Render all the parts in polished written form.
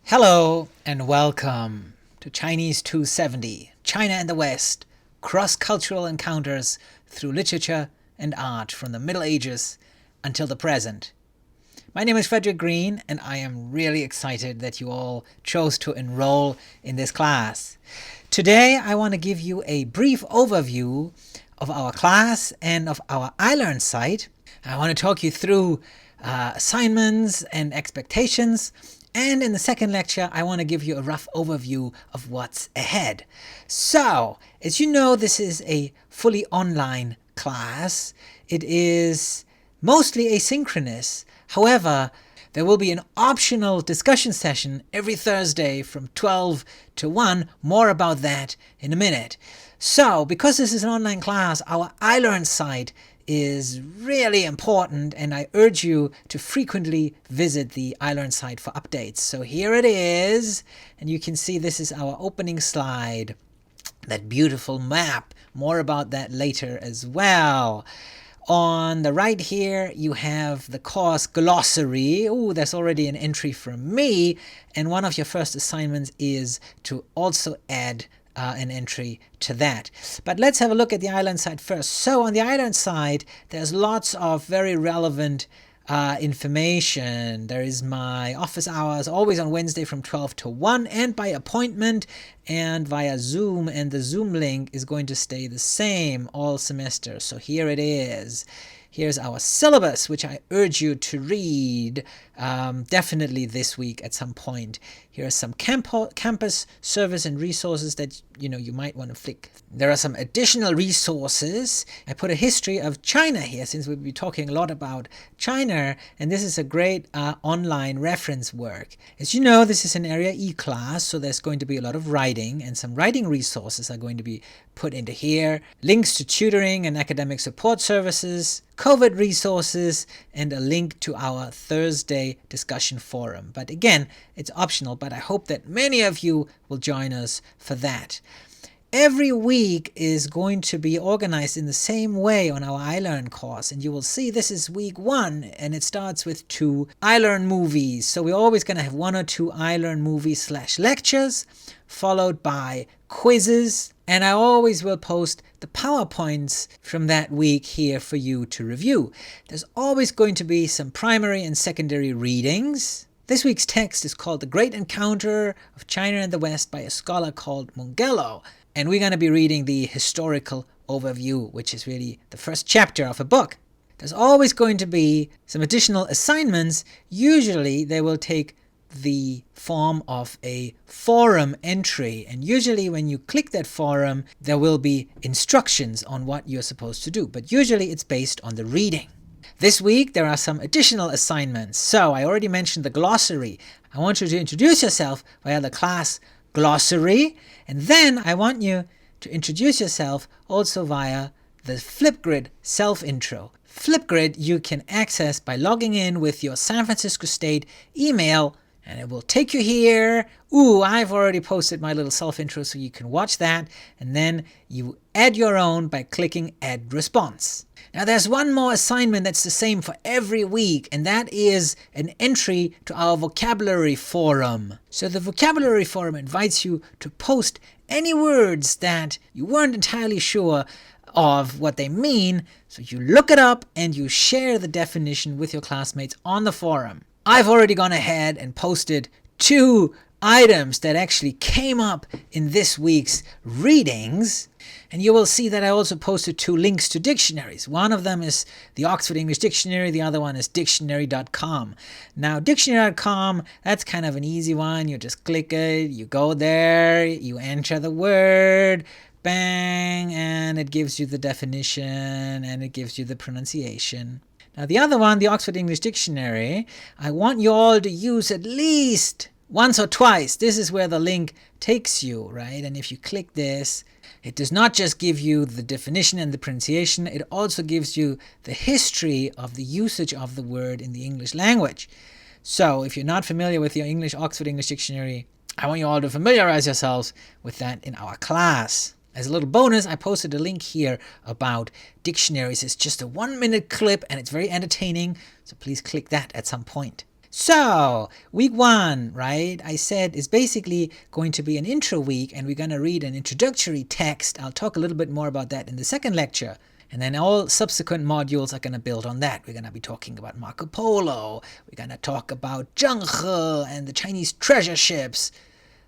Hello and welcome to Chinese 270, China and the West, cross-cultural encounters through literature and art from the Middle Ages until the present. My name is Frederick Green and I am really excited that you all chose to enroll in this class. Today I want to give you a brief overview of our class and of our iLearn site. I want to talk you through assignments and expectations. And in the second lecture, I want to give you a rough overview of what's ahead. So, as you know, this is a fully online class. It is mostly asynchronous. However, there will be an optional discussion session every Thursday from 12 to 1. More about that in a minute. So, because this is an online class, our iLearn site is really important, and I urge you to frequently visit the iLearn site for updates. So here it is, and you can see this is our opening slide, that beautiful map. More about that later as well. On the right here, you have the course glossary. Oh, there's already an entry from me, and one of your first assignments is to also add an entry to that. But let's have a look at the iLearn site first. So on the iLearn site, there's lots of very relevant information. There is my office hours, always on Wednesday from 12 to 1, and by appointment and via Zoom, and the Zoom link is going to stay the same all semester. So here it is. Here's our syllabus, which I urge you to read definitely this week at some point. Here are some campus service and resources that you might want to flick. There are some additional resources. I put a history of China here, since we'll be talking a lot about China, and this is a great online reference work. As you know, this is an Area E class, so there's going to be a lot of writing, and some writing resources are going to be put into here. Links to tutoring and academic support services, COVID resources, and a link to our Thursday discussion forum. But again, it's optional, but I hope that many of you will join us for that. Every week is going to be organized in the same way on our iLearn course, and you will see this is week 1, and it starts with 2 iLearn movies. So we're always going to have 1 or 2 iLearn movies / lectures, followed by quizzes, and I always will post the PowerPoints from that week here for you to review. There's always going to be some primary and secondary readings. This week's text is called The Great Encounter of China and the West by a scholar called Mungello. And we're going to be reading the historical overview, which is really the first chapter of a book. There's always going to be some additional assignments. Usually they will take the form of a forum entry, and usually when you click that forum there will be instructions on what you're supposed to do, but usually it's based on the reading. This week there are some additional assignments. So I already mentioned the glossary. I want you to introduce yourself via the class glossary, and then I want you to introduce yourself also via the Flipgrid self-intro. Flipgrid you can access by logging in with your San Francisco State email, and it will take you here. Ooh, I've already posted my little self-intro, so you can watch that, and then you add your own by clicking Add Response. Now there's one more assignment that's the same for every week, and that is an entry to our vocabulary forum. So the vocabulary forum invites you to post any words that you weren't entirely sure of what they mean, so you look it up and you share the definition with your classmates on the forum. I've already gone ahead and posted 2 items that actually came up in this week's readings, and you will see that I also posted 2 links to dictionaries. One of them is the Oxford English Dictionary, the other one is dictionary.com. Now dictionary.com, that's kind of an easy one. You just click it, you go there, you enter the word, bang, and it gives you the definition and it gives you the pronunciation. Now the other one, the Oxford English Dictionary, I want you all to use at least once or twice. This is where the link takes you, right? And if you click this, it does not just give you the definition and the pronunciation, it also gives you the history of the usage of the word in the English language. So if you're not familiar with your Oxford English Dictionary, I want you all to familiarize yourselves with that in our class. As a little bonus, I posted a link here about dictionaries. It's just a 1-minute clip and it's very entertaining, so please click that at some point. So, week 1, right, I said is basically going to be an intro week, and we're going to read an introductory text. I'll talk a little bit more about that in the second lecture. And then all subsequent modules are going to build on that. We're going to be talking about Marco Polo. We're going to talk about Zhenghe and the Chinese treasure ships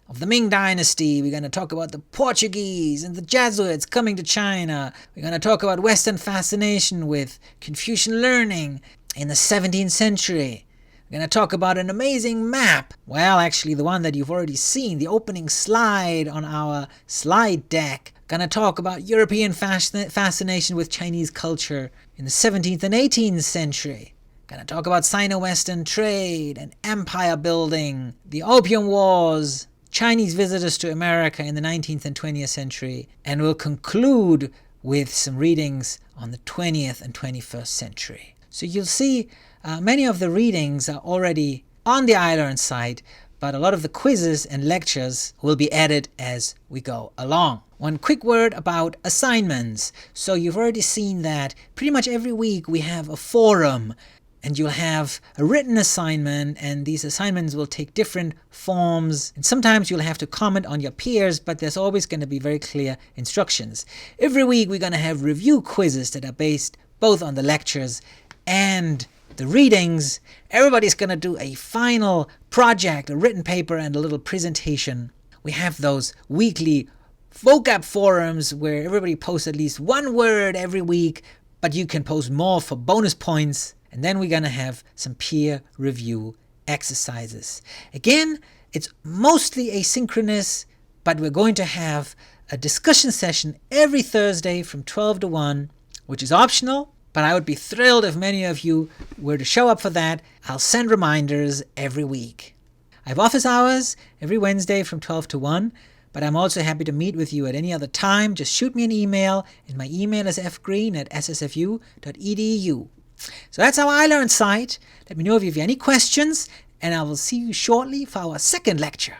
of the Ming Dynasty. We're going to talk about the Portuguese and the Jesuits coming to China. We're going to talk about Western fascination with Confucian learning in the 17th century. We're going to talk about an amazing map. Well, actually, the one that you've already seen, the opening slide on our slide deck. Going to talk about European fascination with Chinese culture in the 17th and 18th century. Going to talk about Sino-Western trade and empire building, the Opium Wars, Chinese visitors to America in the 19th and 20th century. And we'll conclude with some readings on the 20th and 21st century. So you'll see many of the readings are already on the iLearn site, but a lot of the quizzes and lectures will be added as we go along. One quick word about assignments. So you've already seen that pretty much every week we have a forum, and you'll have a written assignment, and these assignments will take different forms. And sometimes you'll have to comment on your peers, but there's always going to be very clear instructions. Every week we're going to have review quizzes that are based both on the lectures and the readings. Everybody's going to do a final project, a written paper, and a little presentation. We have those weekly vocab forums where everybody posts at least one word every week, but you can post more for bonus points. And then we're going to have some peer review exercises. Again, it's mostly asynchronous, but we're going to have a discussion session every Thursday from 12 to 1, which is optional. But I would be thrilled if many of you were to show up for that. I'll send reminders every week. I have office hours every Wednesday from 12 to 1, but I'm also happy to meet with you at any other time. Just shoot me an email, and my email is fgreen@ssfu.edu. So that's our iLearn site. Let me know if you have any questions, and I will see you shortly for our second lecture.